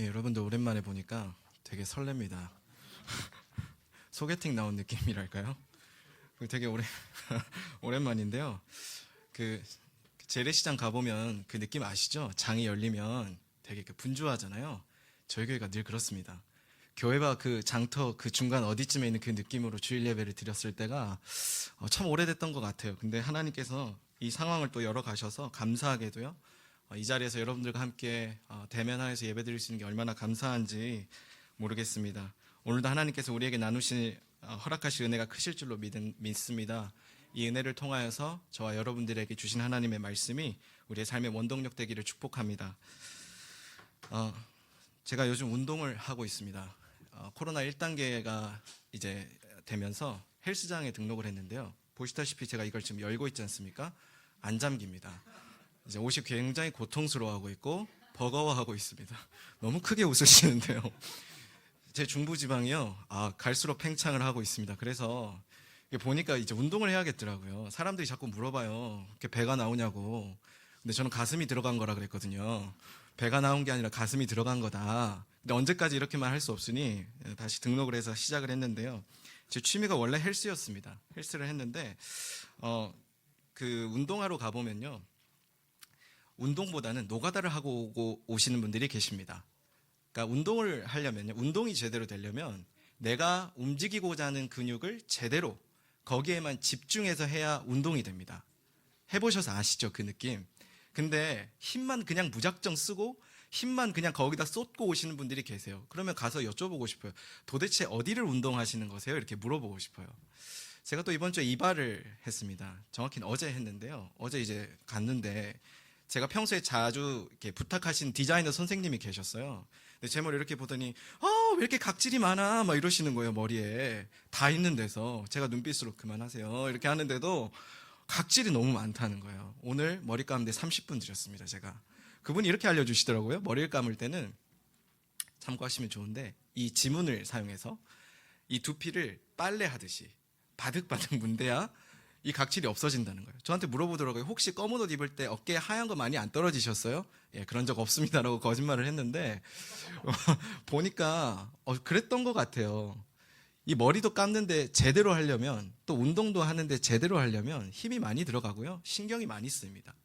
예, 여러분들 오랜만에 보니까 되게 설렙니다. 소개팅 나온 느낌이랄까요? 되게 오랜만인데요. 그 재래시장 가보면 그 느낌 아시죠? 장이 열리면 되게 분주하잖아요. 저희 교회가 늘 그렇습니다. 교회와 그 장터 그 중간 어디쯤에 있는 그 느낌으로 주일 예배를 드렸을 때가 참 오래됐던 것 같아요. 근데 하나님께서 이 상황을 또 열어가셔서 감사하게도요. 이 자리에서 여러분들과 함께 대면하여서 예배드릴 수 있는 게 얼마나 감사한지 모르겠습니다. 오늘도 하나님께서 우리에게 나누실 허락하실 은혜가 크실 줄로 믿습니다. 이 은혜를 통하여서 저와 여러분들에게 주신 하나님의 말씀이 우리의 삶의 원동력 되기를 축복합니다. 제가 요즘 운동을 하고 있습니다. 코로나 1단계가 이제 되면서 헬스장에 등록을 했는데요. 보시다시피 제가 이걸 지금 열고 있지 않습니까? 안 잠깁니다. 이제 옷이 굉장히 고통스러워하고 있고 버거워하고 있습니다. 너무 크게 웃으시는데요. 제 중부지방이요. 갈수록 팽창을 하고 있습니다. 그래서 보니까 이제 운동을 해야겠더라고요. 사람들이 자꾸 물어봐요. 이렇게 배가 나오냐고. 근데 저는 가슴이 들어간 거라 그랬거든요. 배가 나온 게 아니라 가슴이 들어간 거다. 근데 언제까지 이렇게만 할 수 없으니 다시 등록을 해서 시작을 했는데요. 제 취미가 원래 헬스였습니다. 헬스를 했는데 그 운동하러 가보면요. 운동보다는 노가다를 하고 오시는 분들이 계십니다. 그러니까 운동을 하려면요. 운동이 제대로 되려면 내가 움직이고자 하는 근육을 제대로 거기에만 집중해서 해야 운동이 됩니다. 해보셔서 아시죠? 그 느낌. 근데 힘만 그냥 무작정 쓰고 힘만 그냥 거기다 쏟고 오시는 분들이 계세요. 그러면 가서 여쭤보고 싶어요. 도대체 어디를 운동하시는 거세요? 이렇게 물어보고 싶어요. 제가 또 이번 주에 이발을 했습니다. 정확히는 어제 했는데요. 어제 이제 갔는데 제가 평소에 자주 이렇게 부탁하신 디자이너 선생님이 계셨어요. 근데 제 머리 이렇게 보더니 왜 이렇게 각질이 많아 막 이러시는 거예요. 머리에 다 있는 데서. 제가 눈빛으로 그만하세요 이렇게 하는데도 각질이 너무 많다는 거예요. 오늘 머리 감는데 30분 들였습니다. 제가. 그분이 이렇게 알려주시더라고요. 머리를 감을 때는 참고하시면 좋은데 이 지문을 사용해서 이 두피를 빨래하듯이 바득바득 문대야 이 각질이 없어진다는 거예요. 저한테 물어보더라고요. 혹시 검은 옷 입을 때 어깨에 하얀 거 많이 안 떨어지셨어요? 예, 그런 적 없습니다라고 거짓말을 했는데 보니까 그랬던 것 같아요. 이 머리도 감는데 제대로 하려면 또 운동도 하는데 제대로 하려면 힘이 많이 들어가고요. 신경이 많이 쓰입니다.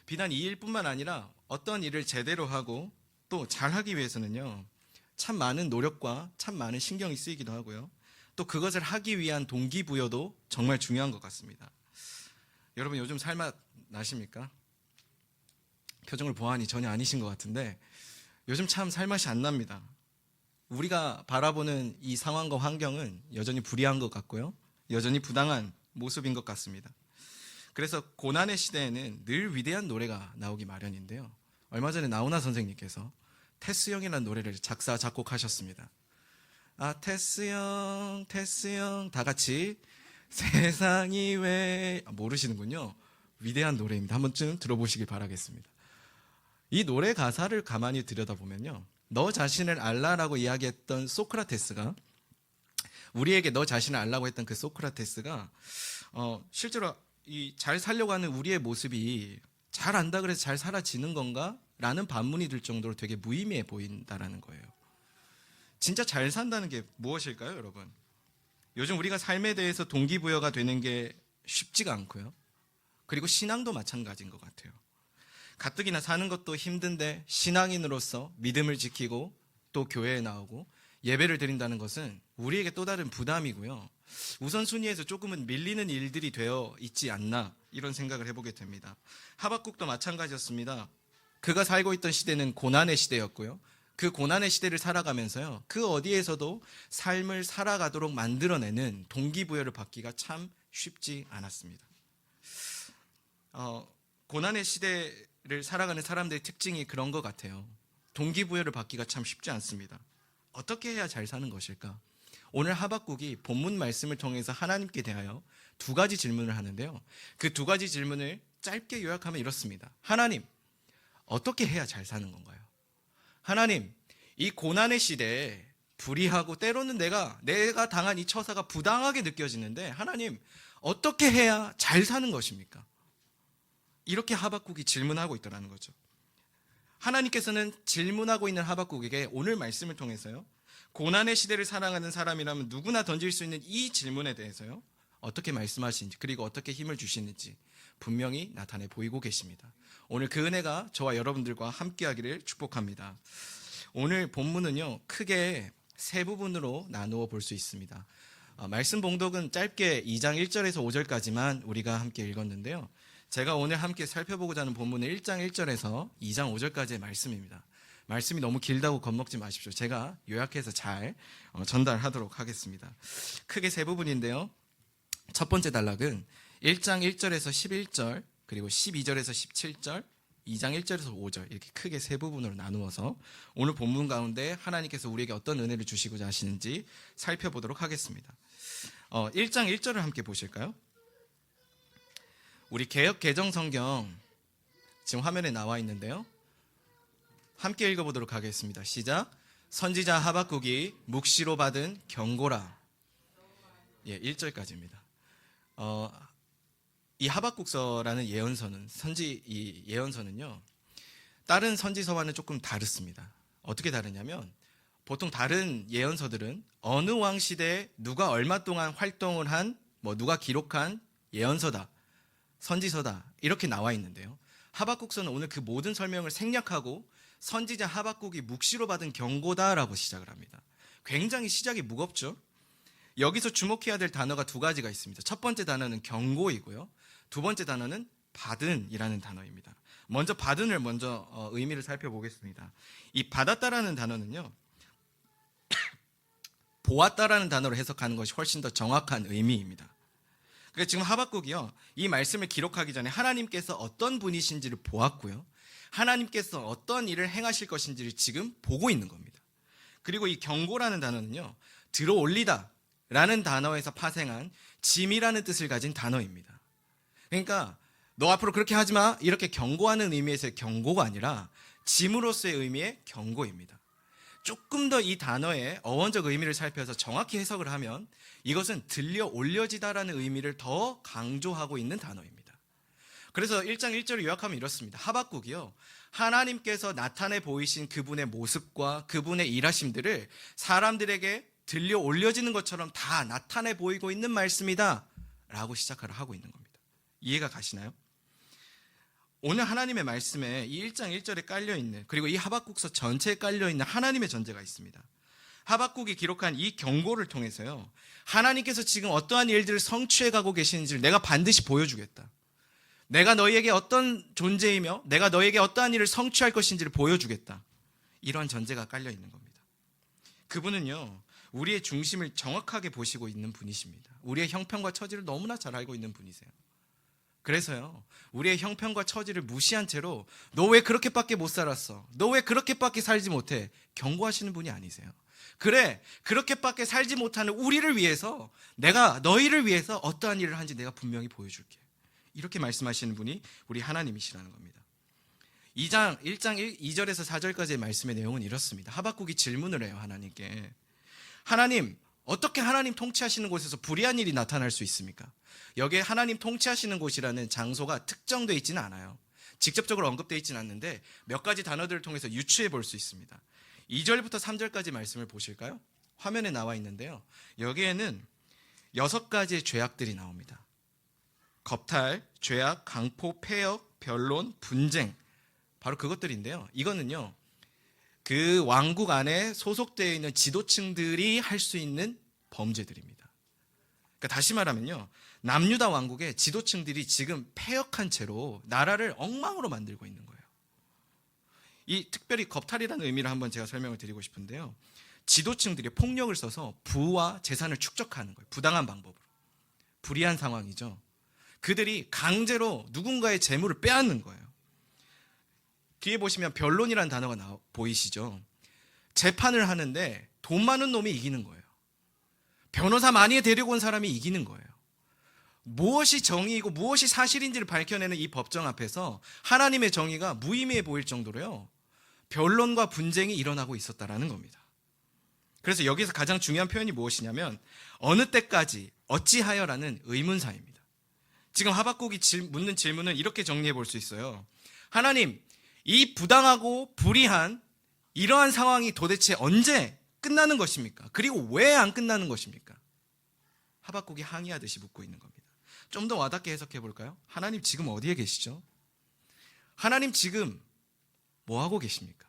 비단 이 일뿐만 아니라 어떤 일을 제대로 하고 또 잘하기 위해서는요. 참 많은 노력과 참 많은 신경이 쓰이기도 하고요. 또 그것을 하기 위한 동기부여도 정말 중요한 것 같습니다. 여러분 요즘 살맛 나십니까? 표정을 보아하니 전혀 아니신 것 같은데 요즘 참 살맛이 안 납니다. 우리가 바라보는 이 상황과 환경은 여전히 불이한 것 같고요. 여전히 부당한 모습인 것 같습니다. 그래서 고난의 시대에는 늘 위대한 노래가 나오기 마련인데요. 얼마 전에 나훈아 선생님께서 테스 형이라는 노래를 작사 작곡하셨습니다. 테스 형 다 같이 세상이 왜 모르시는군요. 위대한 노래입니다. 한 번쯤 들어보시길 바라겠습니다. 이 노래 가사를 가만히 들여다보면요. 너 자신을 알라라고 이야기했던 소크라테스가 우리에게 너 자신을 알라고 했던 그 소크라테스가 실제로 이 잘 살려고 하는 우리의 모습이 잘 안다 그래서 잘 살아지는 건가? 라는 반문이 들 정도로 되게 무의미해 보인다라는 거예요. 진짜 잘 산다는 게 무엇일까요, 여러분? 요즘 우리가 삶에 대해서 동기부여가 되는 게 쉽지가 않고요. 그리고 신앙도 마찬가지인 것 같아요. 가뜩이나 사는 것도 힘든데 신앙인으로서 믿음을 지키고 또 교회에 나오고 예배를 드린다는 것은 우리에게 또 다른 부담이고요. 우선순위에서 조금은 밀리는 일들이 되어 있지 않나 이런 생각을 해보게 됩니다. 하박국도 마찬가지였습니다. 그가 살고 있던 시대는 고난의 시대였고요. 그 고난의 시대를 살아가면서요. 그 어디에서도 삶을 살아가도록 만들어내는 동기부여를 받기가 참 쉽지 않았습니다. 고난의 시대를 살아가는 사람들의 특징이 그런 것 같아요. 동기부여를 받기가 참 쉽지 않습니다. 어떻게 해야 잘 사는 것일까? 오늘 하박국이 본문 말씀을 통해서 하나님께 대하여 두 가지 질문을 하는데요. 그 두 가지 질문을 짧게 요약하면 이렇습니다. 하나님, 어떻게 해야 잘 사는 건가요? 하나님, 이 고난의 시대에 불의하고 때로는 내가 당한 이 처사가 부당하게 느껴지는데 하나님, 어떻게 해야 잘 사는 것입니까? 이렇게 하박국이 질문하고 있더라는 거죠. 하나님께서는 질문하고 있는 하박국에게 오늘 말씀을 통해서요, 고난의 시대를 살아가는 사람이라면 누구나 던질 수 있는 이 질문에 대해서요, 어떻게 말씀하시는지, 그리고 어떻게 힘을 주시는지 분명히 나타내 보이고 계십니다. 오늘 그 은혜가 저와 여러분들과 함께하기를 축복합니다. 오늘 본문은요, 크게 세 부분으로 나누어 볼 수 있습니다. 말씀 봉독은 짧게 2장 1절에서 5절까지만 우리가 함께 읽었는데요, 제가 오늘 함께 살펴보고자 하는 본문은 1장 1절에서 2장 5절까지의 말씀입니다. 말씀이 너무 길다고 겁먹지 마십시오. 제가 요약해서 잘 전달하도록 하겠습니다. 크게 세 부분인데요, 첫 번째 단락은 1장 1절에서 11절, 그리고 12절에서 17절, 2장 1절에서 5절, 이렇게 크게 세 부분으로 나누어서 오늘 본문 가운데 하나님께서 우리에게 어떤 은혜를 주시고자 하시는지 살펴보도록 하겠습니다. 1장 1절을 함께 보실까요? 우리 개역 개정 성경 지금 화면에 나와 있는데요, 함께 읽어보도록 하겠습니다. 시작. 선지자 하박국이 묵시로 받은 경고라. 1절까지입니다. 이 하박국서라는 예언서는 이 예언서는요, 다른 선지서와는 조금 다릅니다. 어떻게 다르냐면, 보통 다른 예언서들은 어느 왕 시대에 누가 얼마 동안 활동을 한, 누가 기록한 예언서다, 선지서다, 이렇게 나와 있는데요, 하박국서는 오늘 그 모든 설명을 생략하고 선지자 하박국이 묵시로 받은 경고다라고 시작을 합니다. 굉장히 시작이 무겁죠. 여기서 주목해야 될 단어가 두 가지가 있습니다. 첫 번째 단어는 경고이고요, 두 번째 단어는 받은이라는 단어입니다. 먼저 받은을 의미를 살펴보겠습니다. 이 받았다라는 단어는요, 보았다라는 단어로 해석하는 것이 훨씬 더 정확한 의미입니다. 그러니까 지금 하박국이요, 이 말씀을 기록하기 전에 하나님께서 어떤 분이신지를 보았고요, 하나님께서 어떤 일을 행하실 것인지를 지금 보고 있는 겁니다. 그리고 이 경고라는 단어는요, 들어올리다 라는 단어에서 파생한 짐이라는 뜻을 가진 단어입니다. 그러니까 너 앞으로 그렇게 하지 마, 이렇게 경고하는 의미에서의 경고가 아니라 짐으로서의 의미의 경고입니다. 조금 더 이 단어의 어원적 의미를 살펴서 정확히 해석을 하면 이것은 들려 올려지다라는 의미를 더 강조하고 있는 단어입니다. 그래서 1장 1절을 요약하면 이렇습니다. 하박국이요, 하나님께서 나타내 보이신 그분의 모습과 그분의 일하심들을 사람들에게 들려 올려지는 것처럼 다 나타내 보이고 있는 말씀이다 라고 시작을 하고 있는 겁니다. 이해가 가시나요? 오늘 하나님의 말씀에 이 1장 1절에 깔려있는, 그리고 이 하박국서 전체에 깔려있는 하나님의 전제가 있습니다. 하박국이 기록한 이 경고를 통해서요, 하나님께서 지금 어떠한 일들을 성취해 가고 계시는지를 내가 반드시 보여주겠다, 내가 너희에게 어떤 존재이며 내가 너희에게 어떠한 일을 성취할 것인지를 보여주겠다, 이러한 전제가 깔려있는 겁니다. 그분은요, 우리의 중심을 정확하게 보시고 있는 분이십니다. 우리의 형편과 처지를 너무나 잘 알고 있는 분이세요. 그래서요, 우리의 형편과 처지를 무시한 채로 너 왜 그렇게밖에 못 살았어, 너 왜 그렇게밖에 살지 못해, 경고하시는 분이 아니세요. 그래, 그렇게밖에 살지 못하는 우리를 위해서, 내가 너희를 위해서 어떠한 일을 하는지 내가 분명히 보여줄게, 이렇게 말씀하시는 분이 우리 하나님이시라는 겁니다. 1장 2절에서 4절까지의 말씀의 내용은 이렇습니다. 하박국이 질문을 해요, 하나님께. 하나님, 어떻게 하나님 통치하시는 곳에서 불의한 일이 나타날 수 있습니까? 여기에 하나님 통치하시는 곳이라는 장소가 특정되어 있지는 않아요. 직접적으로 언급되어 있지는 않는데 몇 가지 단어들을 통해서 유추해 볼 수 있습니다. 2절부터 3절까지 말씀을 보실까요? 화면에 나와 있는데요, 여기에는 6가지의 죄악들이 나옵니다. 겁탈, 죄악, 강포, 폐역, 변론, 분쟁, 바로 그것들인데요, 이거는요, 그 왕국 안에 소속되어 있는 지도층들이 할 수 있는 범죄들입니다. 그러니까 다시 말하면요, 남유다 왕국의 지도층들이 지금 패역한 채로 나라를 엉망으로 만들고 있는 거예요. 이 특별히 겁탈이라는 의미를 한번 제가 설명을 드리고 싶은데요, 지도층들이 폭력을 써서 부와 재산을 축적하는 거예요. 부당한 방법으로. 불의한 상황이죠. 그들이 강제로 누군가의 재물을 빼앗는 거예요. 뒤에 보시면 변론이라는 단어가 보이시죠? 재판을 하는데 돈 많은 놈이 이기는 거예요. 변호사 많이 데리고 온 사람이 이기는 거예요. 무엇이 정의이고 무엇이 사실인지를 밝혀내는 이 법정 앞에서 하나님의 정의가 무의미해 보일 정도로요, 변론과 분쟁이 일어나고 있었다라는 겁니다. 그래서 여기서 가장 중요한 표현이 무엇이냐면 어느 때까지 어찌하여라는 의문사입니다. 지금 하박국이 묻는 질문은 이렇게 정리해 볼 수 있어요. 하나님, 이 부당하고 불의한 이러한 상황이 도대체 언제 끝나는 것입니까? 그리고 왜 안 끝나는 것입니까? 하박국이 항의하듯이 묻고 있는 겁니다. 좀 더 와닿게 해석해 볼까요? 하나님 지금 어디에 계시죠? 하나님 지금 뭐 하고 계십니까?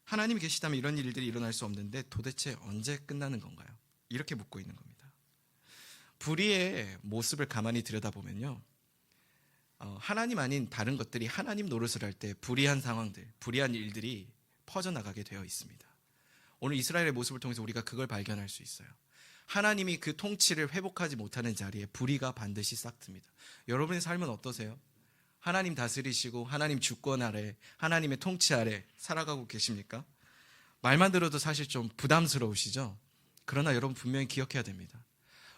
하나님이 계시다면 이런 일들이 일어날 수 없는데 도대체 언제 끝나는 건가요? 이렇게 묻고 있는 겁니다. 불의의 모습을 가만히 들여다보면요, 하나님 아닌 다른 것들이 하나님 노릇을 할 때 불의한 상황들, 불의한 일들이 퍼져나가게 되어 있습니다. 오늘 이스라엘의 모습을 통해서 우리가 그걸 발견할 수 있어요. 하나님이 그 통치를 회복하지 못하는 자리에 불의가 반드시 싹틉니다. 여러분의 삶은 어떠세요? 하나님 다스리시고 하나님 주권 아래, 하나님의 통치 아래 살아가고 계십니까? 말만 들어도 사실 좀 부담스러우시죠? 그러나 여러분 분명히 기억해야 됩니다.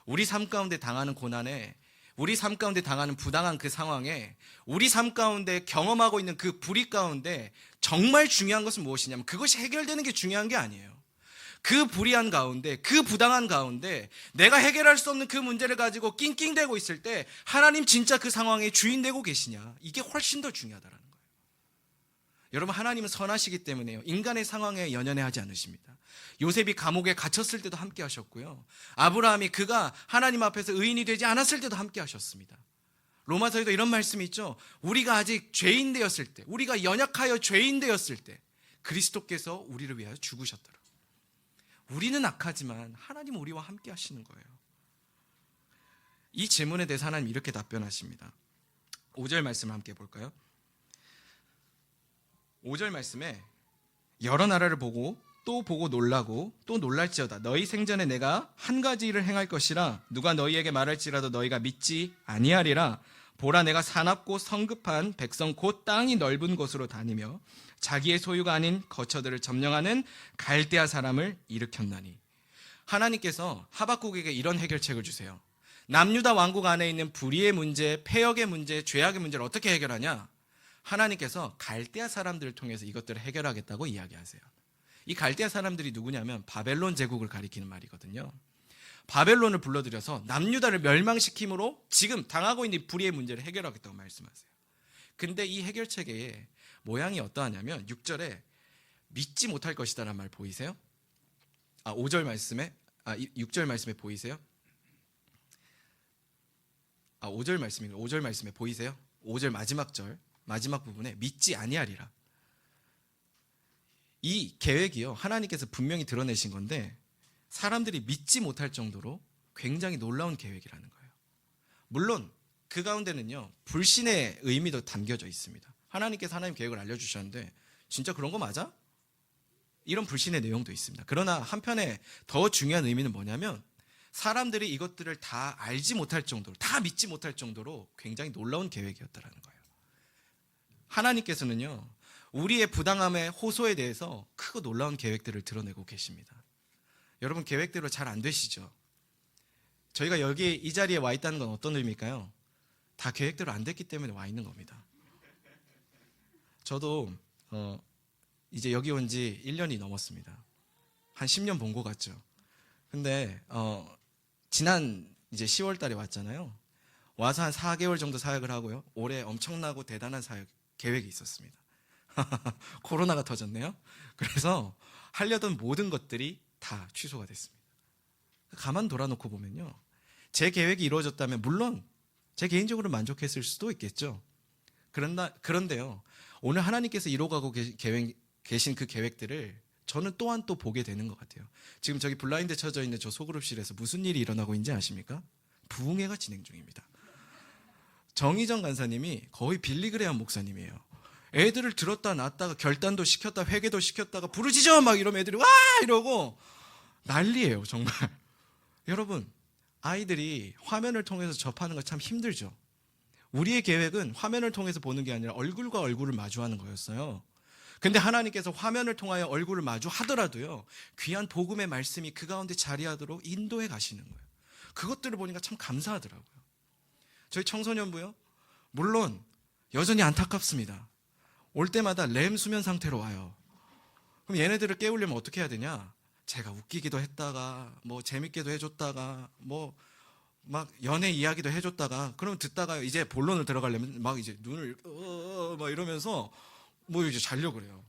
우리 삶 가운데 당하는 고난에, 우리 삶 가운데 당하는 부당한 그 상황에, 우리 삶 가운데 경험하고 있는 그 불의 가운데 정말 중요한 것은 무엇이냐면 그것이 해결되는 게 중요한 게 아니에요. 그 불의한 가운데, 그 부당한 가운데 내가 해결할 수 없는 그 문제를 가지고 낑낑대고 있을 때 하나님 진짜 그 상황의 주인 되고 계시냐, 이게 훨씬 더 중요하다는 거예요. 여러분, 하나님은 선하시기 때문에요, 인간의 상황에 연연해하지 않으십니다. 요셉이 감옥에 갇혔을 때도 함께 하셨고요, 아브라함이 그가 하나님 앞에서 의인이 되지 않았을 때도 함께 하셨습니다. 로마서에도 이런 말씀이 있죠. 우리가 아직 죄인 되었을 때, 우리가 연약하여 죄인 되었을 때 그리스도께서 우리를 위하여 죽으셨더라. 우리는 악하지만 하나님은 우리와 함께 하시는 거예요. 이 질문에 대해서 하나님 이렇게 답변하십니다. 5절 말씀을 함께 볼까요? 5절 말씀에 여러 나라를 보고 또 보고 놀라고 또 놀랄지어다. 너희 생전에 내가 한 가지 일을 행할 것이라. 누가 너희에게 말할지라도 너희가 믿지 아니하리라. 보라, 내가 사납고 성급한 백성 곧 땅이 넓은 곳으로 다니며 자기의 소유가 아닌 거처들을 점령하는 갈대아 사람을 일으켰나니. 하나님께서 하박국에게 이런 해결책을 주세요. 남유다 왕국 안에 있는 불의의 문제, 패역의 문제, 죄악의 문제를 어떻게 해결하냐? 하나님께서 갈대아 사람들을 통해서 이것들을 해결하겠다고 이야기하세요. 이 갈대아 사람들이 누구냐면 바벨론 제국을 가리키는 말이거든요. 바벨론을 불러들여서 남유다를 멸망시킴으로 지금 당하고 있는 불의의 문제를 해결하겠다고 말씀하세요. 근데 이 해결책의 모양이 어떠하냐면 6절에 믿지 못할 것이다라는 말 보이세요? 5절 말씀에 6절 말씀에 보이세요? 5절 말씀입니다. 5절 말씀에 보이세요? 5절 마지막 부분에 믿지 아니하리라. 이 계획이요, 하나님께서 분명히 드러내신 건데 사람들이 믿지 못할 정도로 굉장히 놀라운 계획이라는 거예요. 물론 그 가운데는요, 불신의 의미도 담겨져 있습니다. 하나님께서 하나님 계획을 알려주셨는데 진짜 그런 거 맞아? 이런 불신의 내용도 있습니다. 그러나 한편에 더 중요한 의미는 뭐냐면 사람들이 이것들을 다 알지 못할 정도로, 다 믿지 못할 정도로 굉장히 놀라운 계획이었다라는 거예요. 하나님께서는요, 우리의 부당함의 호소에 대해서 크고 놀라운 계획들을 드러내고 계십니다. 여러분, 계획대로 잘 안 되시죠? 저희가 여기 이 자리에 와 있다는 건 어떤 의미일까요? 다 계획대로 안 됐기 때문에 와 있는 겁니다. 저도 이제 여기 온 지 1년이 넘었습니다. 한 10년 본 것 같죠? 근데 지난 이제 10월 달에 왔잖아요. 와서 한 4개월 정도 사역을 하고요, 올해 엄청나고 대단한 사역 계획이 있었습니다. 코로나가 터졌네요. 그래서 하려던 모든 것들이 다 취소가 됐습니다. 가만 돌아놓고 보면요, 제 계획이 이루어졌다면 물론 제 개인적으로 만족했을 수도 있겠죠. 그런데요, 오늘 하나님께서 이루어가고 계신 그 계획들을 저는 또한 또 보게 되는 것 같아요. 지금 저기 블라인드 쳐져 있는 저 소그룹실에서 무슨 일이 일어나고 있는지 아십니까? 부흥회가 진행 중입니다. 정희정 간사님이 거의 빌리그레한 목사님이에요. 애들을 들었다 놨다가 결단도 시켰다 회개도 시켰다가 부르짖어 막 이러면 애들이 와 이러고 난리예요, 정말. 여러분, 아이들이 화면을 통해서 접하는 거 참 힘들죠. 우리의 계획은 화면을 통해서 보는 게 아니라 얼굴과 얼굴을 마주하는 거였어요. 근데 하나님께서 화면을 통하여 얼굴을 마주하더라도요, 귀한 복음의 말씀이 그 가운데 자리하도록 인도해 가시는 거예요. 그것들을 보니까 참 감사하더라고요. 저희 청소년부요, 물론 여전히 안타깝습니다. 올 때마다 램 수면 상태로 와요. 그럼 얘네들을 깨우려면 어떻게 해야 되냐? 제가 웃기기도 했다가 뭐 재밌게도 해줬다가 뭐 막 연애 이야기도 해줬다가 그럼 듣다가 이제 본론을 들어가려면 막 이제 눈을 막 이러면서 뭐 이제 자려고 그래요.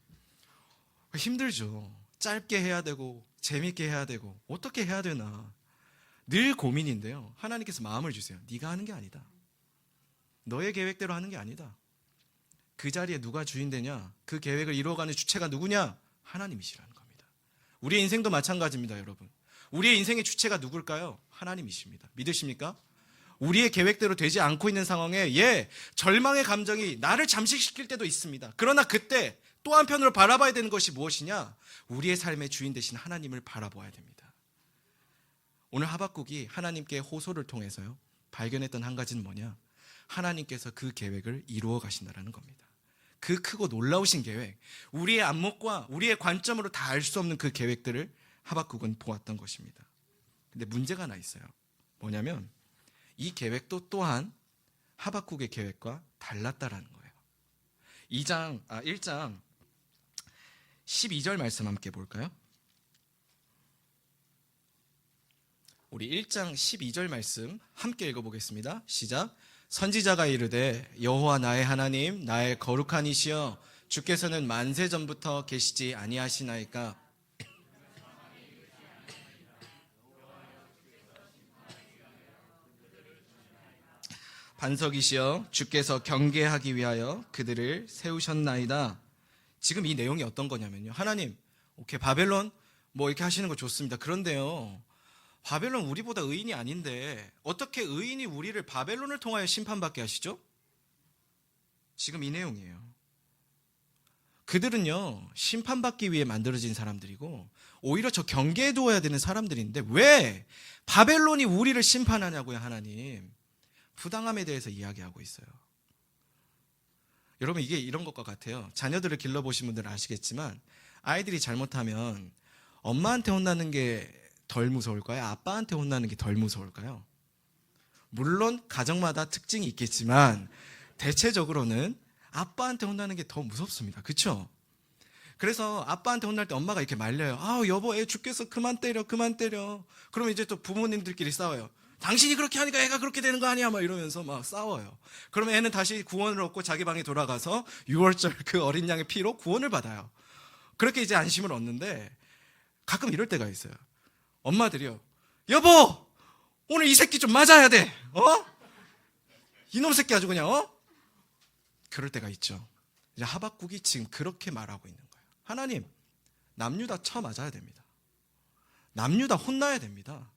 힘들죠. 짧게 해야 되고 재밌게 해야 되고 어떻게 해야 되나 늘 고민인데요. 하나님께서 마음을 주세요. 네가 하는 게 아니다. 너의 계획대로 하는 게 아니다. 그 자리에 누가 주인 되냐? 그 계획을 이루어가는 주체가 누구냐? 하나님이시라는 겁니다. 우리의 인생도 마찬가지입니다, 여러분. 우리의 인생의 주체가 누굴까요? 하나님이십니다. 믿으십니까? 우리의 계획대로 되지 않고 있는 상황에 절망의 감정이 나를 잠식시킬 때도 있습니다. 그러나 그때 또 한편으로 바라봐야 되는 것이 무엇이냐? 우리의 삶의 주인 되신 하나님을 바라봐야 됩니다. 오늘 하박국이 하나님께 호소를 통해서요 발견했던 한 가지는 뭐냐? 하나님께서 그 계획을 이루어 가신다는 겁니다. 그 크고 놀라우신 계획, 우리의 안목과 우리의 관점으로 다 알 수 없는 그 계획들을 하박국은 보았던 것입니다. 근데 문제가 하나 있어요. 뭐냐면 이 계획도 또한 하박국의 계획과 달랐다라는 거예요. 1장 12절 말씀 함께 볼까요? 우리 1장 12절 말씀 함께 읽어보겠습니다. 시작. 선지자가 이르되 여호와 나의 하나님 나의 거룩한 이시여 주께서는 만세 전부터 계시지 아니하시나이까. 반석이시여 주께서 경계하기 위하여 그들을 세우셨나이다. 지금 이 내용이 어떤 거냐면요. 하나님, 오케이, 바벨론 뭐 이렇게 하시는 거 좋습니다. 그런데요, 바벨론 우리보다 의인이 아닌데 어떻게 의인이 우리를 바벨론을 통하여 심판받게 하시죠? 지금 이 내용이에요. 그들은요, 심판받기 위해 만들어진 사람들이고 오히려 저 경계에 두어야 되는 사람들인데 왜 바벨론이 우리를 심판하냐고요. 하나님, 부당함에 대해서 이야기하고 있어요. 여러분, 이게 이런 것과 같아요. 자녀들을 길러보신 분들은 아시겠지만 아이들이 잘못하면 엄마한테 혼나는 게 덜 무서울까요? 아빠한테 혼나는 게 덜 무서울까요? 물론 가정마다 특징이 있겠지만 대체적으로는 아빠한테 혼나는 게 더 무섭습니다. 그렇죠? 그래서 아빠한테 혼날 때 엄마가 이렇게 말려요. 아, 여보, 애 죽겠어. 그만 때려. 그만 때려. 그러면 이제 또 부모님들끼리 싸워요. 당신이 그렇게 하니까 애가 그렇게 되는 거 아니야? 막 이러면서 막 싸워요. 그러면 애는 다시 구원을 얻고 자기 방에 돌아가서 6월절 그 어린 양의 피로 구원을 받아요. 그렇게 이제 안심을 얻는데 가끔 이럴 때가 있어요. 엄마들이요. 여보, 오늘 이 새끼 좀 맞아야 돼. 이놈 새끼 아주 그냥 그럴 때가 있죠. 이제 하박국이 지금 그렇게 말하고 있는 거예요. 하나님, 남유다 쳐 맞아야 됩니다. 남유다 혼나야 됩니다.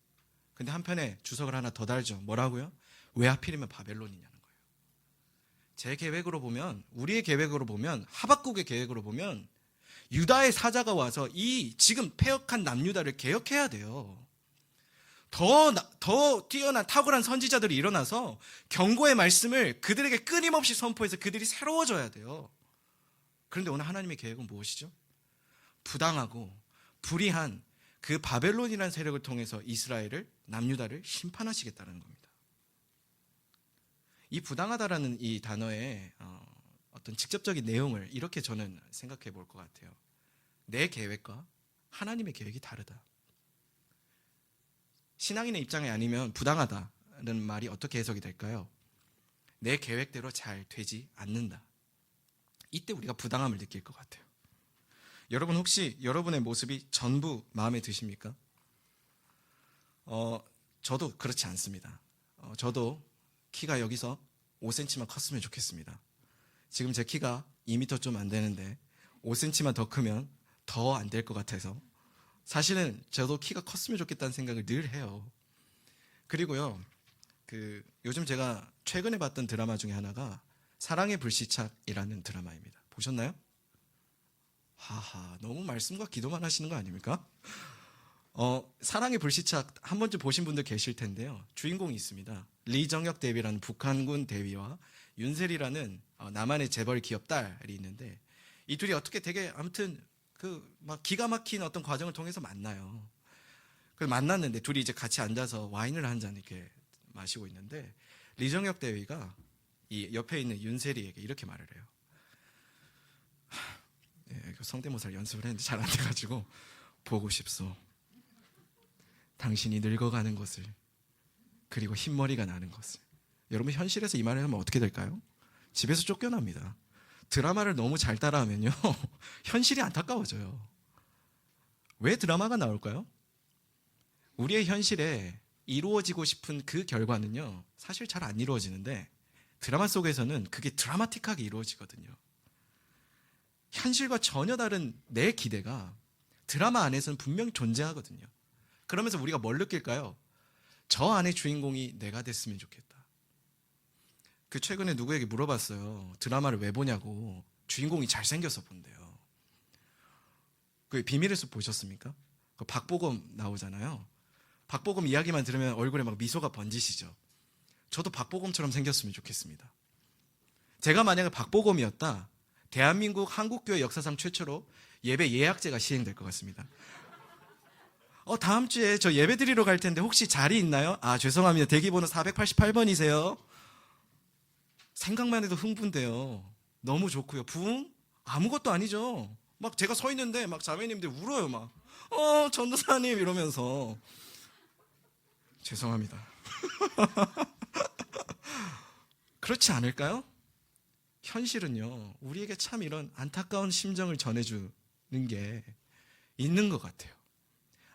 근데 한편에 주석을 하나 더 달죠. 뭐라고요? 왜 하필이면 바벨론이냐는 거예요. 제 계획으로 보면, 우리의 계획으로 보면, 하박국의 계획으로 보면 유다의 사자가 와서 이 지금 패역한 남유다를 개혁해야 돼요. 더 뛰어난 탁월한 선지자들이 일어나서 경고의 말씀을 그들에게 끊임없이 선포해서 그들이 새로워져야 돼요. 그런데 오늘 하나님의 계획은 무엇이죠? 부당하고 불의한 그 바벨론이라는 세력을 통해서 이스라엘을, 남유다를 심판하시겠다는 겁니다. 이 부당하다라는 이 단어의 어떤 직접적인 내용을 이렇게 저는 생각해 볼 것 같아요. 내 계획과 하나님의 계획이 다르다. 신앙인의 입장이 아니면 부당하다는 말이 어떻게 해석이 될까요? 내 계획대로 잘 되지 않는다. 이때 우리가 부당함을 느낄 것 같아요. 여러분, 혹시 여러분의 모습이 전부 마음에 드십니까? 저도 그렇지 않습니다. 저도 키가 여기서 5cm만 컸으면 좋겠습니다. 지금 제 키가 2m 좀 안 되는데 5cm만 더 크면 더 안 될 것 같아서 사실은 저도 키가 컸으면 좋겠다는 생각을 늘 해요. 그리고요, 요즘 제가 최근에 봤던 드라마 중에 하나가 사랑의 불시착이라는 드라마입니다. 보셨나요? 하하, 너무 말씀과 기도만 하시는 거 아닙니까? 사랑의 불시착 한 번쯤 보신 분들 계실 텐데요. 주인공이 있습니다. 리정혁 대위라는 북한군 대위와 윤세리라는 남한의 재벌 기업 딸이 있는데 이 둘이 어떻게 되게 아무튼 막 기가 막힌 어떤 과정을 통해서 만나요. 그래서 만났는데 둘이 이제 같이 앉아서 와인을 한 잔 이렇게 마시고 있는데 리정혁 대위가 이 옆에 있는 윤세리에게 이렇게 말을 해요. 성대모사를 연습을 했는데 잘 안 돼가지고 보고 싶소. 당신이 늙어가는 것을 그리고 흰머리가 나는 것을. 여러분 현실에서 이 말을 하면 어떻게 될까요? 집에서 쫓겨납니다. 드라마를 너무 잘 따라하면요 현실이 안타까워져요. 왜 드라마가 나올까요? 우리의 현실에 이루어지고 싶은 그 결과는요 사실 잘 안 이루어지는데 드라마 속에서는 그게 드라마틱하게 이루어지거든요. 현실과 전혀 다른 내 기대가 드라마 안에서는 분명히 존재하거든요. 그러면서 우리가 뭘 느낄까요? 저 안의 주인공이 내가 됐으면 좋겠다. 그 최근에 누구에게 물어봤어요. 드라마를 왜 보냐고. 주인공이 잘생겨서 본대요. 그 비밀의 숲 보셨습니까? 그 박보검 나오잖아요. 박보검 이야기만 들으면 얼굴에 막 미소가 번지시죠. 저도 박보검처럼 생겼으면 좋겠습니다. 제가 만약에 박보검이었다, 대한민국 한국교회 역사상 최초로 예배 예약제가 시행될 것 같습니다. 다음 주에 저 예배 드리러 갈 텐데 혹시 자리 있나요? 아, 죄송합니다. 대기번호 488번이세요. 생각만 해도 흥분돼요. 너무 좋고요. 부흥? 아무것도 아니죠. 막 제가 서 있는데 막 자매님들 울어요. 막 전도사님 이러면서. 죄송합니다. 그렇지 않을까요? 현실은요 우리에게 참 이런 안타까운 심정을 전해주는 게 있는 것 같아요.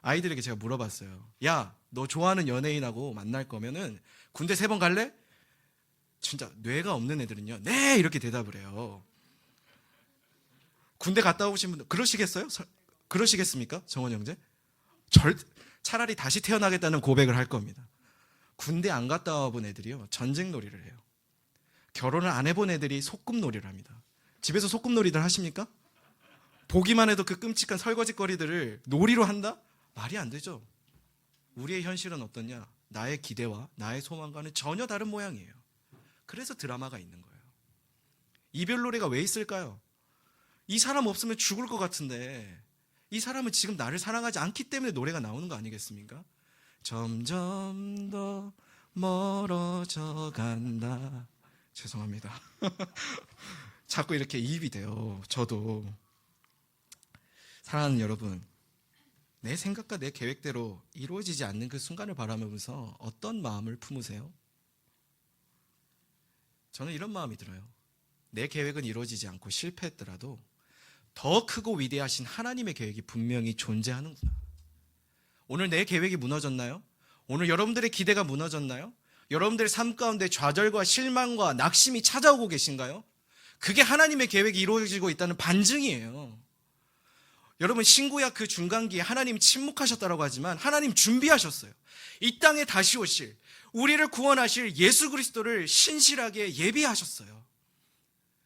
아이들에게 제가 물어봤어요. 야, 너 좋아하는 연예인하고 만날 거면은 군대 3번 갈래? 진짜 뇌가 없는 애들은요 네 이렇게 대답을 해요. 군대 갔다 오신 분들 그러시겠어요? 그러시겠습니까? 정원 형제? 차라리 다시 태어나겠다는 고백을 할 겁니다. 군대 안 갔다 와본 애들이요 전쟁 놀이를 해요. 결혼을 안 해본 애들이 소꿉놀이를 합니다. 집에서 소꿉놀이들 하십니까? 보기만 해도 그 끔찍한 설거지거리들을 놀이로 한다? 말이 안 되죠. 우리의 현실은 어떠냐? 나의 기대와 나의 소망과는 전혀 다른 모양이에요. 그래서 드라마가 있는 거예요. 이별 노래가 왜 있을까요? 이 사람 없으면 죽을 것 같은데 이 사람은 지금 나를 사랑하지 않기 때문에 노래가 나오는 거 아니겠습니까? 점점 더 멀어져 간다. 죄송합니다. 자꾸 이렇게 이입이 돼요. 저도. 사랑하는 여러분, 내 생각과 내 계획대로 이루어지지 않는 그 순간을 바라보면서 어떤 마음을 품으세요? 저는 이런 마음이 들어요. 내 계획은 이루어지지 않고 실패했더라도 더 크고 위대하신 하나님의 계획이 분명히 존재하는구나. 오늘 내 계획이 무너졌나요? 오늘 여러분들의 기대가 무너졌나요? 여러분들의 삶 가운데 좌절과 실망과 낙심이 찾아오고 계신가요? 그게 하나님의 계획이 이루어지고 있다는 반증이에요. 여러분, 신구약 그 중간기에 하나님 침묵하셨다고 하지만 하나님 준비하셨어요. 이 땅에 다시 오실, 우리를 구원하실 예수 그리스도를 신실하게 예비하셨어요.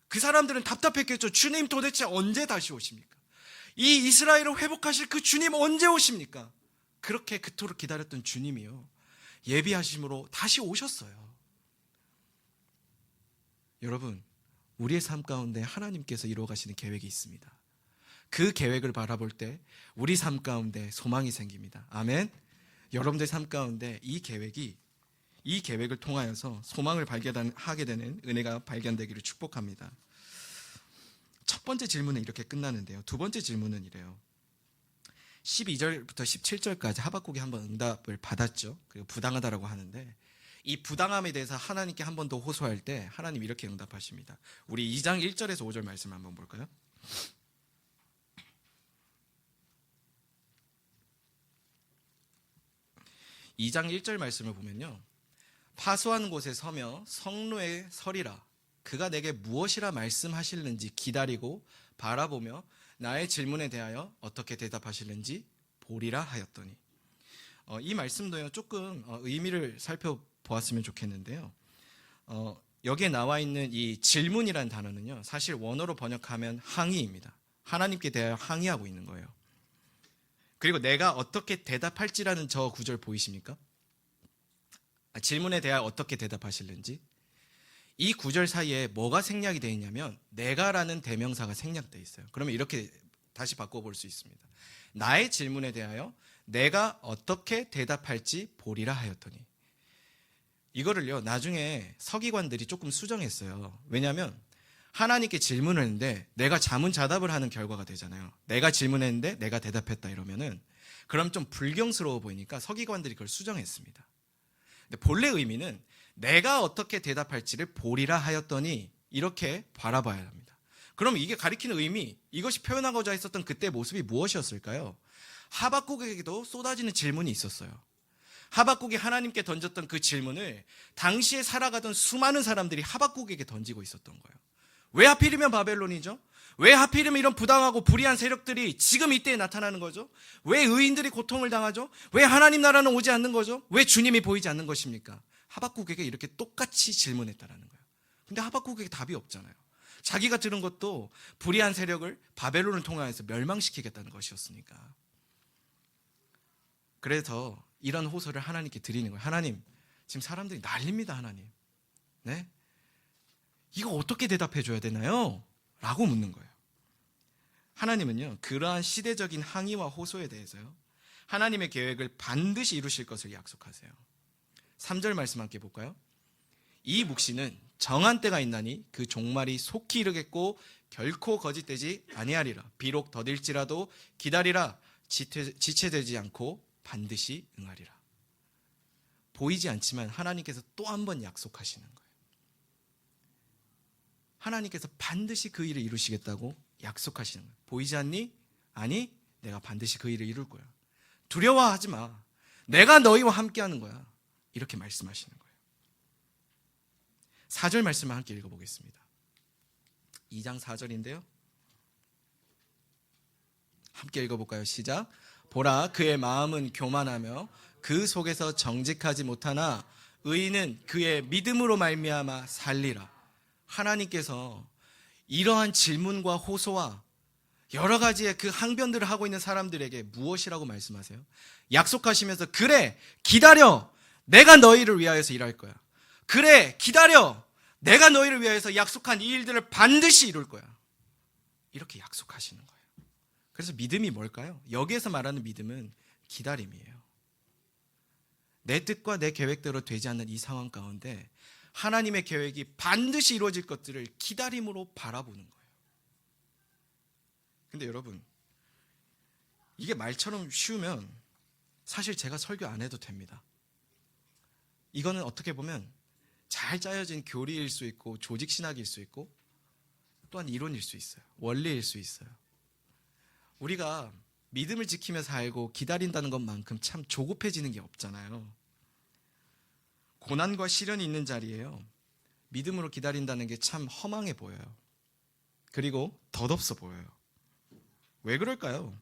그 사람들은 답답했겠죠. 주님 도대체 언제 다시 오십니까? 이 이스라엘을 회복하실 그 주님 언제 오십니까? 그렇게 그토록 기다렸던 주님이요 예비하심으로 다시 오셨어요. 여러분, 우리의 삶 가운데 하나님께서 이루어가시는 계획이 있습니다. 그 계획을 바라볼 때 우리 삶 가운데 소망이 생깁니다. 아멘. 여러분들 삶 가운데 이 계획을 통하여서 소망을 발견하게 되는 은혜가 발견되기를 축복합니다. 첫 번째 질문은 이렇게 끝나는데요. 두 번째 질문은 이래요. 12절부터 17절까지 하박국이 한번 응답을 받았죠. 그리고 부당하다라고 하는데 이 부당함에 대해서 하나님께 한 번 더 호소할 때 하나님 이렇게 응답하십니다. 우리 2장 1절에서 5절 말씀 한번 볼까요? 2장 1절 말씀을 보면요, 파수하는 곳에 서며 성로에 서리라. 그가 내게 무엇이라 말씀하실는지 기다리고 바라보며 나의 질문에 대하여 어떻게 대답하실는지 보리라 하였더니. 이 말씀도요 조금 의미를 살펴보았으면 좋겠는데요. 여기에 나와 있는 이 질문이라는 단어는요 사실 원어로 번역하면 항의입니다. 하나님께 대하여 항의하고 있는 거예요. 그리고 내가 어떻게 대답할지라는 저 구절 보이십니까? 질문에 대하여 어떻게 대답하실는지. 이 구절 사이에 뭐가 생략이 되어 있냐면 내가라는 대명사가 생략되어 있어요. 그러면 이렇게 다시 바꿔볼 수 있습니다. 나의 질문에 대하여 내가 어떻게 대답할지 보리라 하였더니. 이거를요 나중에 서기관들이 조금 수정했어요. 왜냐하면 하나님께 질문을 했는데 내가 자문자답을 하는 결과가 되잖아요. 내가 질문했는데 내가 대답했다 이러면은 그럼 좀 불경스러워 보이니까 서기관들이 그걸 수정했습니다. 근데 본래 의미는 내가 어떻게 대답할지를 보리라 하였더니 이렇게 바라봐야 합니다. 그럼 이게 가리키는 의미, 이것이 표현하고자 했었던 그때의 모습이 무엇이었을까요? 하박국에게도 쏟아지는 질문이 있었어요. 하박국이 하나님께 던졌던 그 질문을 당시에 살아가던 수많은 사람들이 하박국에게 던지고 있었던 거예요. 왜 하필이면 바벨론이죠? 왜 하필이면 이런 부당하고 불의한 세력들이 지금 이때에 나타나는 거죠? 왜 의인들이 고통을 당하죠? 왜 하나님 나라는 오지 않는 거죠? 왜 주님이 보이지 않는 것입니까? 하박국에게 이렇게 똑같이 질문했다라는 거예요. 근데 하박국에게 답이 없잖아요. 자기가 들은 것도 불의한 세력을 바벨론을 통하여서 멸망시키겠다는 것이었으니까. 그래서 이런 호소를 하나님께 드리는 거예요. 하나님, 지금 사람들이 난립니다, 하나님. 네? 이거 어떻게 대답해 줘야 되나요? 라고 묻는 거예요. 하나님은요, 그러한 시대적인 항의와 호소에 대해서요, 하나님의 계획을 반드시 이루실 것을 약속하세요. 3절 말씀 함께 볼까요? 이 묵시는 정한 때가 있나니 그 종말이 속히 이르겠고 결코 거짓되지 아니하리라. 비록 더딜지라도 기다리라. 지체되지 않고 반드시 응하리라. 보이지 않지만 하나님께서 또 한 번 약속하시는 거예요. 하나님께서 반드시 그 일을 이루시겠다고 약속하시는 거예요. 보이지 않니? 아니, 내가 반드시 그 일을 이룰 거야. 두려워하지 마. 내가 너희와 함께하는 거야. 이렇게 말씀하시는 거예요. 4절 말씀을 함께 읽어보겠습니다. 2장 4절인데요. 함께 읽어볼까요? 시작. 보라, 그의 마음은 교만하며 그 속에서 정직하지 못하나 의인은 그의 믿음으로 말미암아 살리라. 하나님께서 이러한 질문과 호소와 여러 가지의 그 항변들을 하고 있는 사람들에게 무엇이라고 말씀하세요? 약속하시면서 그래, 기다려. 내가 너희를 위하여서 일할 거야. 그래, 기다려. 내가 너희를 위하여서 약속한 이 일들을 반드시 이룰 거야. 이렇게 약속하시는 거예요. 그래서 믿음이 뭘까요? 여기에서 말하는 믿음은 기다림이에요. 내 뜻과 내 계획대로 되지 않는 이 상황 가운데 하나님의 계획이 반드시 이루어질 것들을 기다림으로 바라보는 거예요. 근데 여러분, 이게 말처럼 쉬우면 사실 제가 설교 안 해도 됩니다. 이거는 어떻게 보면 잘 짜여진 교리일 수 있고 조직신학일 수 있고 또한 이론일 수 있어요. 원리일 수 있어요. 우리가 믿음을 지키며 살고 기다린다는 것만큼 참 조급해지는 게 없잖아요. 고난과 시련이 있는 자리에요, 믿음으로 기다린다는 게 참 허망해 보여요. 그리고 덧없어 보여요. 왜 그럴까요?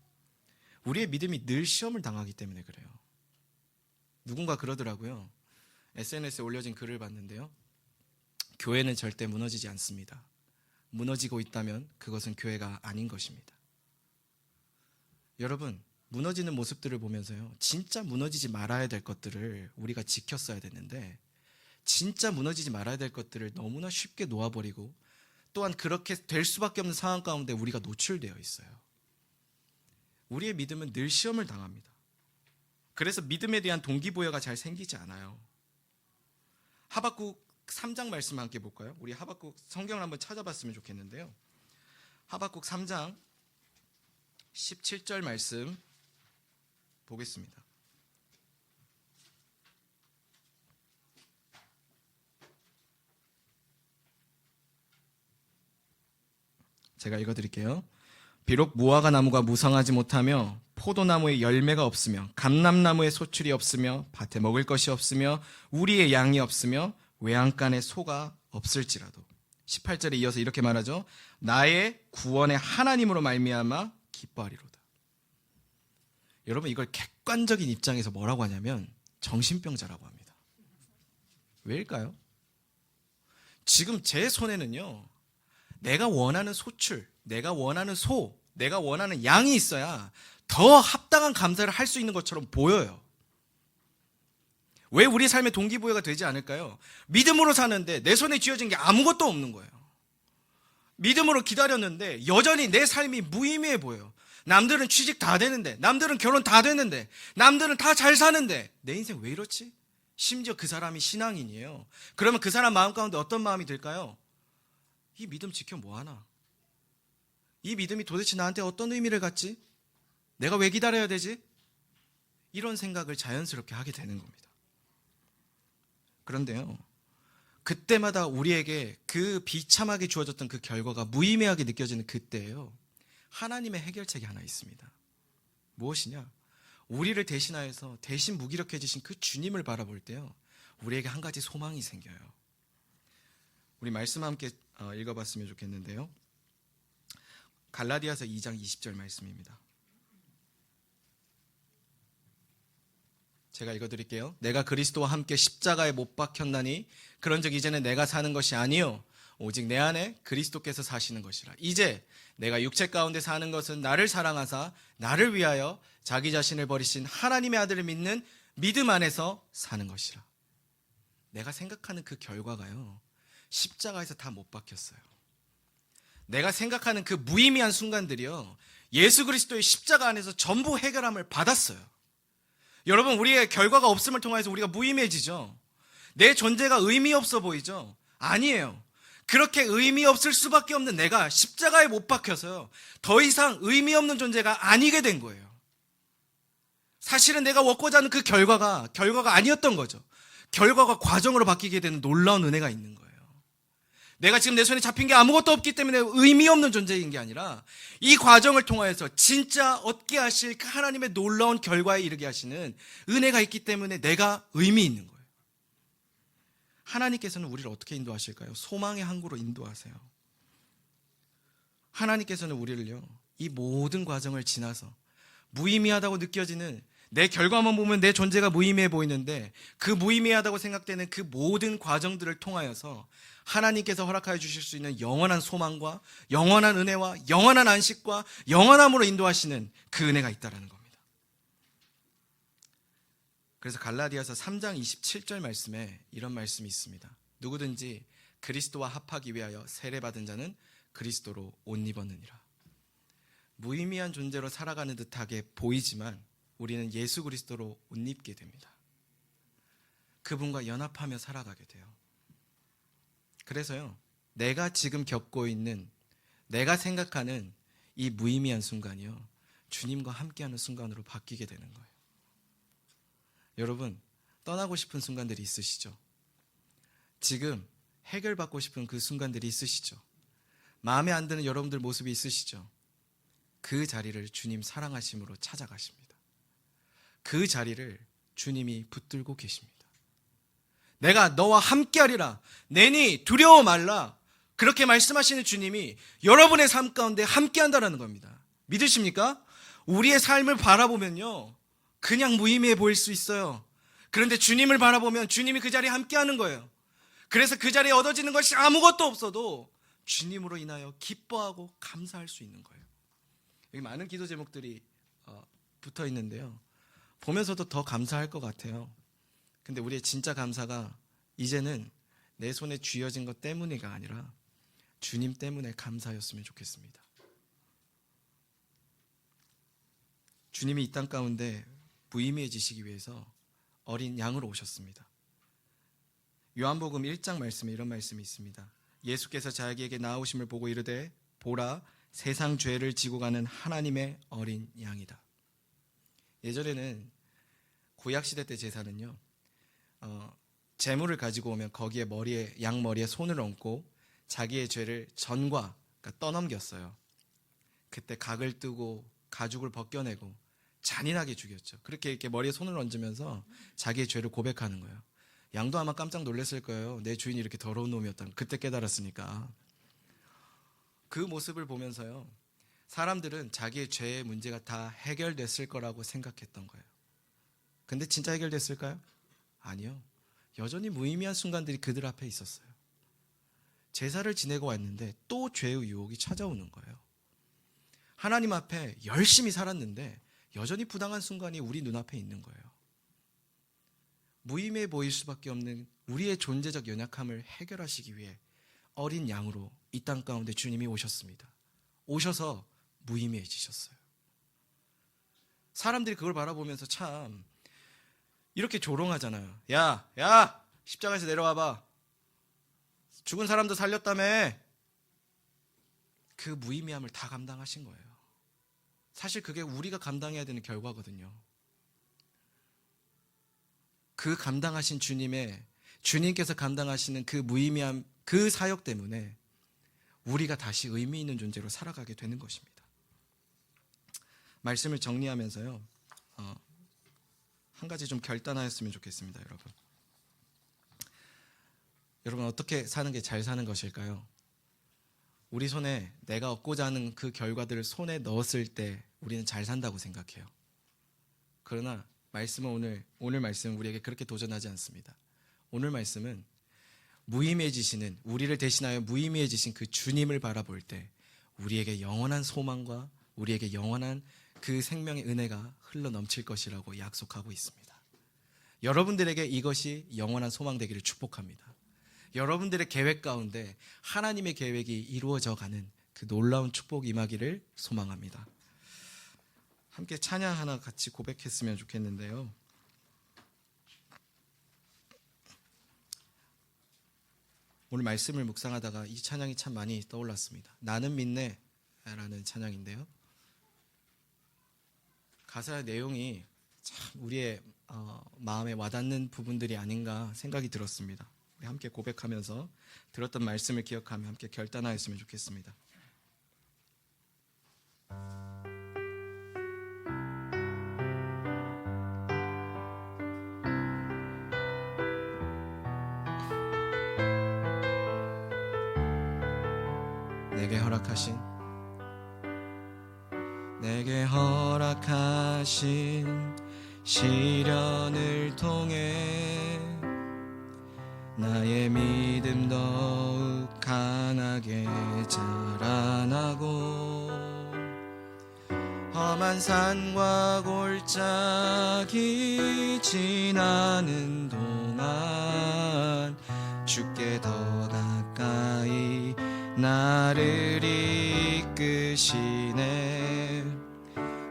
우리의 믿음이 늘 시험을 당하기 때문에 그래요. 누군가 그러더라고요. SNS에 올려진 글을 봤는데요. 교회는 절대 무너지지 않습니다. 무너지고 있다면 그것은 교회가 아닌 것입니다. 여러분, 무너지는 모습들을 보면서요, 진짜 무너지지 말아야 될 것들을 우리가 지켰어야 됐는데 진짜 무너지지 말아야 될 것들을 너무나 쉽게 놓아버리고 또한 그렇게 될 수밖에 없는 상황 가운데 우리가 노출되어 있어요. 우리의 믿음은 늘 시험을 당합니다. 그래서 믿음에 대한 동기부여가 잘 생기지 않아요. 하박국 3장 말씀 함께 볼까요? 우리 하박국 성경을 한번 찾아봤으면 좋겠는데요. 하박국 3장 17절 말씀 보겠습니다. 제가 읽어드릴게요. 비록 무화과 나무가 무성하지 못하며 포도나무에 열매가 없으며 감람나무에 소출이 없으며 밭에 먹을 것이 없으며 우리의 양이 없으며 외양간에 소가 없을지라도 18절에 이어서 이렇게 말하죠. 나의 구원의 하나님으로 말미암아 기뻐하리로다. 여러분, 이걸 객관적인 입장에서 뭐라고 하냐면 정신병자라고 합니다. 왜일까요? 지금 제 손에는요, 내가 원하는 소출, 내가 원하는 소, 내가 원하는 양이 있어야 더 합당한 감사를 할 수 있는 것처럼 보여요. 왜 우리 삶의 동기부여가 되지 않을까요? 믿음으로 사는데 내 손에 쥐어진 게 아무것도 없는 거예요. 믿음으로 기다렸는데 여전히 내 삶이 무의미해 보여요. 남들은 취직 다 되는데, 남들은 결혼 다 되는데, 남들은 다 잘 사는데 내 인생 왜 이렇지? 심지어 그 사람이 신앙인이에요. 그러면 그 사람 마음 가운데 어떤 마음이 들까요? 이 믿음 지켜 뭐하나? 이 믿음이 도대체 나한테 어떤 의미를 갖지? 내가 왜 기다려야 되지? 이런 생각을 자연스럽게 하게 되는 겁니다. 그런데요, 그때마다 우리에게 그 비참하게 주어졌던 그 결과가 무의미하게 느껴지는 그때예요, 하나님의 해결책이 하나 있습니다. 무엇이냐? 우리를 대신하여서 대신 무기력해지신 그 주님을 바라볼 때요, 우리에게 한 가지 소망이 생겨요. 우리 말씀 함께 읽어봤으면 좋겠는데요, 갈라디아서 2장 20절 말씀입니다. 제가 읽어드릴게요. 내가 그리스도와 함께 십자가에 못 박혔나니 그런즉 이제는 내가 사는 것이 아니요 오직 내 안에 그리스도께서 사시는 것이라. 이제 내가 육체 가운데 사는 것은 나를 사랑하사 나를 위하여 자기 자신을 버리신 하나님의 아들을 믿는 믿음 안에서 사는 것이라. 내가 생각하는 그 결과가요, 십자가에서 다 못 박혔어요. 내가 생각하는 그 무의미한 순간들이요, 예수 그리스도의 십자가 안에서 전부 해결함을 받았어요. 여러분, 우리의 결과가 없음을 통해서 우리가 무의미해지죠. 내 존재가 의미 없어 보이죠? 아니에요. 그렇게 의미 없을 수밖에 없는 내가 십자가에 못 박혀서요, 더 이상 의미 없는 존재가 아니게 된 거예요. 사실은 내가 얻고자 하는 그 결과가 아니었던 거죠. 결과가 과정으로 바뀌게 되는 놀라운 은혜가 있는 거예요. 내가 지금 내 손에 잡힌 게 아무것도 없기 때문에 의미 없는 존재인 게 아니라 이 과정을 통하여서 진짜 얻게 하실 그 하나님의 놀라운 결과에 이르게 하시는 은혜가 있기 때문에 내가 의미 있는 거예요. 하나님께서는 우리를 어떻게 인도하실까요? 소망의 항구로 인도하세요. 하나님께서는 우리를요, 이 모든 과정을 지나서 무의미하다고 느껴지는, 내 결과만 보면 내 존재가 무의미해 보이는데 그 무의미하다고 생각되는 그 모든 과정들을 통하여서 하나님께서 허락하여 주실 수 있는 영원한 소망과 영원한 은혜와 영원한 안식과 영원함으로 인도하시는 그 은혜가 있다는 겁니다. 그래서 갈라디아서 3장 27절 말씀에 이런 말씀이 있습니다. 누구든지 그리스도와 합하기 위하여 세례받은 자는 그리스도로 옷 입었느니라. 무의미한 존재로 살아가는 듯하게 보이지만 우리는 예수 그리스도로 옷 입게 됩니다. 그분과 연합하며 살아가게 돼요. 그래서요, 내가 지금 겪고 있는, 내가 생각하는 이 무의미한 순간이요, 주님과 함께하는 순간으로 바뀌게 되는 거예요. 여러분, 떠나고 싶은 순간들이 있으시죠? 지금 해결받고 싶은 그 순간들이 있으시죠? 마음에 안 드는 여러분들 모습이 있으시죠? 그 자리를 주님 사랑하심으로 찾아가십니다. 그 자리를 주님이 붙들고 계십니다. 내가 너와 함께하리라, 내니 두려워 말라, 그렇게 말씀하시는 주님이 여러분의 삶 가운데 함께한다는 겁니다. 믿으십니까? 우리의 삶을 바라보면요, 그냥 무의미해 보일 수 있어요. 그런데 주님을 바라보면 주님이 그 자리에 함께하는 거예요. 그래서 그 자리에 얻어지는 것이 아무것도 없어도 주님으로 인하여 기뻐하고 감사할 수 있는 거예요. 여기 많은 기도 제목들이 붙어 있는데요, 보면서도 더 감사할 것 같아요. 근데 우리의 진짜 감사가 이제는 내 손에 쥐어진 것 때문이가 아니라 주님 때문에 감사였으면 좋겠습니다. 주님이 이 땅 가운데 무의미해지시기 위해서 어린 양으로 오셨습니다. 요한복음 1장 말씀에 이런 말씀이 있습니다. 예수께서 자기에게 나아오심을 보고 이르되 보라, 세상 죄를 지고 가는 하나님의 어린 양이다. 예전에는 구약시대 때 제사는요, 제물을 가지고 오면 거기에 양 머리에 손을 얹고 자기의 죄를 전과, 그러니까 떠넘겼어요. 그때 각을 뜨고 가죽을 벗겨내고 잔인하게 죽였죠. 그렇게 이렇게 머리에 손을 얹으면서 자기의 죄를 고백하는 거예요. 양도 아마 깜짝 놀랐을 거예요. 내 주인이 이렇게 더러운 놈이었다는, 그때 깨달았으니까. 그 모습을 보면서요, 사람들은 자기의 죄의 문제가 다 해결됐을 거라고 생각했던 거예요. 근데 진짜 해결됐을까요? 아니요. 여전히 무의미한 순간들이 그들 앞에 있었어요. 제사를 지내고 왔는데 또 죄의 유혹이 찾아오는 거예요. 하나님 앞에 열심히 살았는데 여전히 부당한 순간이 우리 눈앞에 있는 거예요. 무의미해 보일 수밖에 없는 우리의 존재적 연약함을 해결하시기 위해 어린 양으로 이 땅 가운데 주님이 오셨습니다. 오셔서 무의미해지셨어요. 사람들이 그걸 바라보면서 참 이렇게 조롱하잖아요. 야, 십자가에서 내려와봐. 죽은 사람도 살렸다며. 그 무의미함을 다 감당하신 거예요. 사실 그게 우리가 감당해야 되는 결과거든요. 그 감당하신 주님의 주님께서 감당하시는 그 무의미한 그 사역 때문에 우리가 다시 의미 있는 존재로 살아가게 되는 것입니다. 말씀을 정리하면서요, 한 가지 좀 결단하였으면 좋겠습니다. 여러분 어떻게 사는 게 잘 사는 것일까요? 우리 손에 내가 얻고자 하는 그 결과들을 손에 넣었을 때 우리는 잘 산다고 생각해요. 그러나 말씀은 오늘 말씀은 우리에게 그렇게 도전하지 않습니다. 오늘 말씀은 무의미해지시는, 우리를 대신하여 무의미해지신 그 주님을 바라볼 때 우리에게 영원한 소망과 우리에게 영원한 그 생명의 은혜가 흘러 넘칠 것이라고 약속하고 있습니다. 여러분들에게 이것이 영원한 소망 되기를 축복합니다. 여러분들의 계획 가운데 하나님의 계획이 이루어져 가는 그 놀라운 축복이 임하기를 소망합니다. 함께 찬양 하나 같이 고백했으면 좋겠는데요. 오늘 말씀을 묵상하다가 이 찬양이 참 많이 떠올랐습니다. 나는 믿네 라는 찬양인데요, 가사의 내용이 참 우리의 마음에 와닿는 부분들이 아닌가 생각이 들었습니다. 우리 함께 고백하면서 들었던 말씀을 기억하며 함께 결단하였으면 좋겠습니다. 내게 허락하신 시련을 통해 나의 믿음 더욱 강하게 자라나고 험한 산과 골짜기 지나는 동안 주께 더 가까이 나를 이끄시네.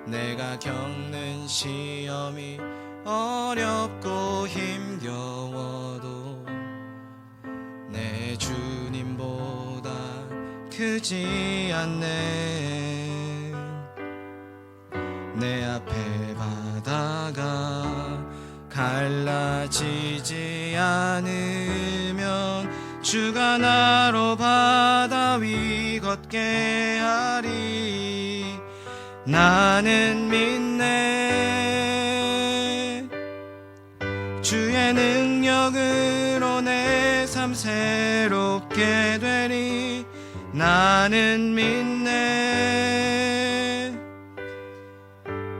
내가 겪는 시험이 어렵고 힘겨워도 내 주님보다 크지 않네. 내 앞에 바다가 갈라지지 않으면 주가 나로 바다 위 걷게 하리. 나는 믿네. 주의 능력으로 내 삶 새롭게 되리. 나는 믿네.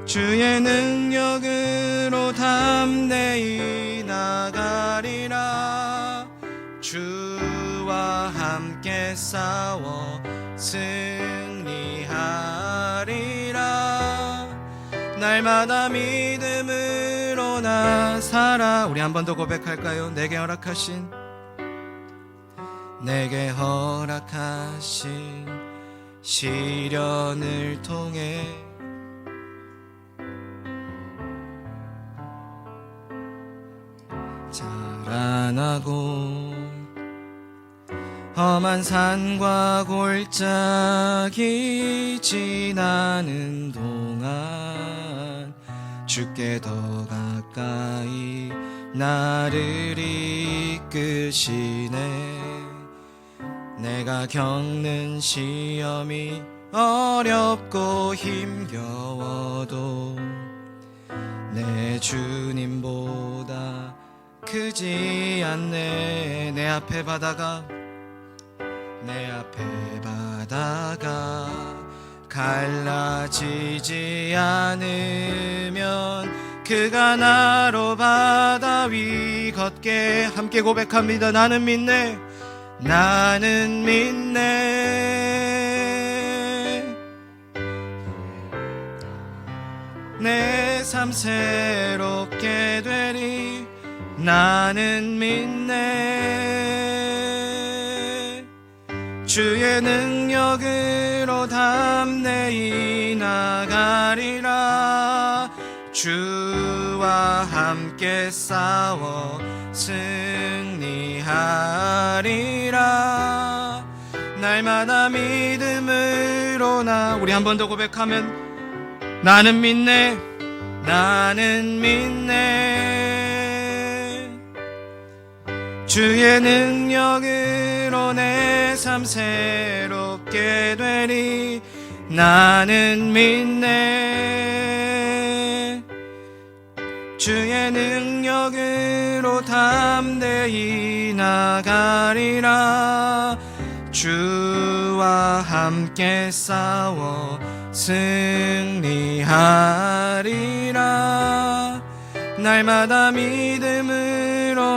주의 능력으로 담대히 나가리라. 주와 함께 싸워 승리하리라. 날마다 믿음으로 나 살아. 우리 한 번 더 고백할까요? 내게 허락하신 시련을 통해 자라나고 험한 산과 골짜기 지나는 동안 주께 더 가까이 나를 이끄시네. 내가 겪는 시험이 어렵고 힘겨워도 내 주님보다 크지 않네. 내 앞에 바다가 갈라지지 않으면 그가 나로 바다 위 걷게. 함께 고백합니다. 나는 믿네. 내 삶 새롭게 되리. 나는 믿네. 주의 능력으로 담대히 나가리라. 주와 함께 싸워 승리하리라. 날마다 믿음으로 나. 우리 한 번 더 고백하면 나는 믿네. 주의 능력으로 내 삶 새롭게 되리. 나는 믿네. 주의 능력으로 담대히 나가리라. 주와 함께 싸워 승리하리라. 날마다 믿음으로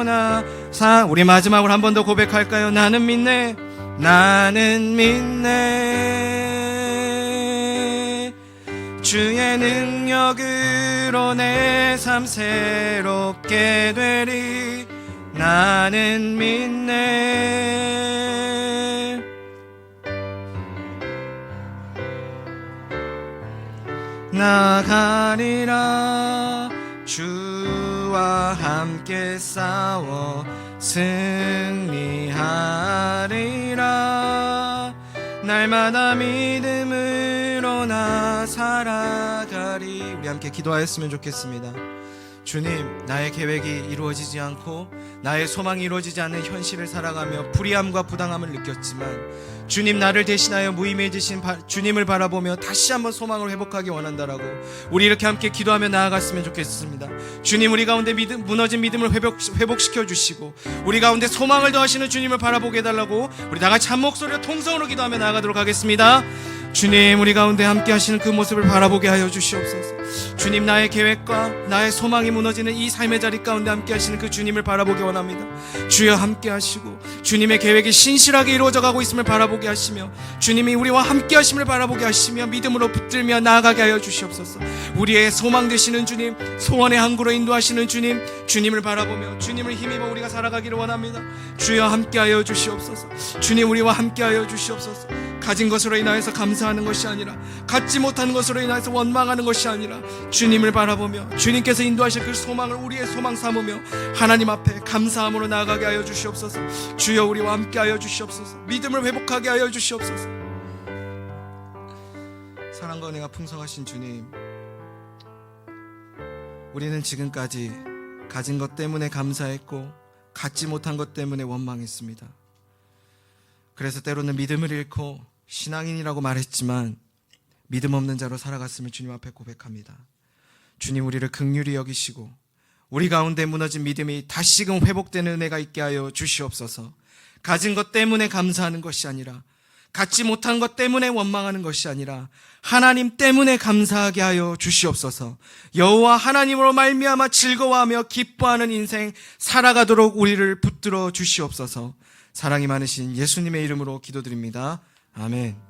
우리 마지막으로 한 번 더 고백할까요? 나는 믿네. 나는 믿네. 주의 능력으로 내 삶 새롭게 되리. 나는 믿네. 나가리라. 주와 함께 싸워 승리하리라. 날마다 믿음으로 나 살아가리. 우리 함께 기도하였으면 좋겠습니다. 주님, 나의 계획이 이루어지지 않고 나의 소망이 이루어지지 않는 현실을 살아가며 불의함과 부당함을 느꼈지만 주님, 나를 대신하여 무임해지신 주님을 바라보며 다시 한번 소망을 회복하기 원한다라고 우리 이렇게 함께 기도하며 나아갔으면 좋겠습니다. 주님, 우리 가운데 무너진 믿음을 회복시켜 주시고 우리 가운데 소망을 더하시는 주님을 바라보게 해달라고 우리 다같이 한 목소리로 통성으로 기도하며 나아가도록 하겠습니다. 주님, 우리 가운데 함께 하시는 그 모습을 바라보게 하여 주시옵소서. 주님, 나의 계획과 나의 소망이 무너지는 이 삶의 자리 가운데 함께 하시는 그 주님을 바라보기 원합니다. 주여 함께 하시고 주님의 계획이 신실하게 이루어져 가고 있음을 바라보게 하시며 주님이 우리와 함께 하심을 바라보게 하시며 믿음으로 붙들며 나아가게 하여 주시옵소서. 우리의 소망 되시는 주님, 소원의 항구로 인도하시는 주님, 주님을 바라보며 주님을 힘입어 우리가 살아가기를 원합니다. 주여 함께 하여 주시옵소서. 주님, 우리와 함께 하여 주시옵소서. 가진 것으로 인하여서 감사하는 것이 아니라 갖지 못하는 것으로 인하여서 원망하는 것이 아니라 주님을 바라보며 주님께서 인도하실 그 소망을 우리의 소망 삼으며 하나님 앞에 감사함으로 나아가게 하여 주시옵소서. 주여, 우리와 함께 하여 주시옵소서. 믿음을 회복하게 하여 주시옵소서. 사랑과 은혜가 풍성하신 주님, 우리는 지금까지 가진 것 때문에 감사했고 갖지 못한 것 때문에 원망했습니다. 그래서 때로는 믿음을 잃고 신앙인이라고 말했지만 믿음 없는 자로 살아갔음을 주님 앞에 고백합니다. 주님, 우리를 긍휼히 여기시고 우리 가운데 무너진 믿음이 다시금 회복되는 은혜가 있게 하여 주시옵소서. 가진 것 때문에 감사하는 것이 아니라 갖지 못한 것 때문에 원망하는 것이 아니라 하나님 때문에 감사하게 하여 주시옵소서. 여호와 하나님으로 말미암아 즐거워하며 기뻐하는 인생 살아가도록 우리를 붙들어 주시옵소서. 사랑이 많으신 예수님의 이름으로 기도드립니다. 아멘.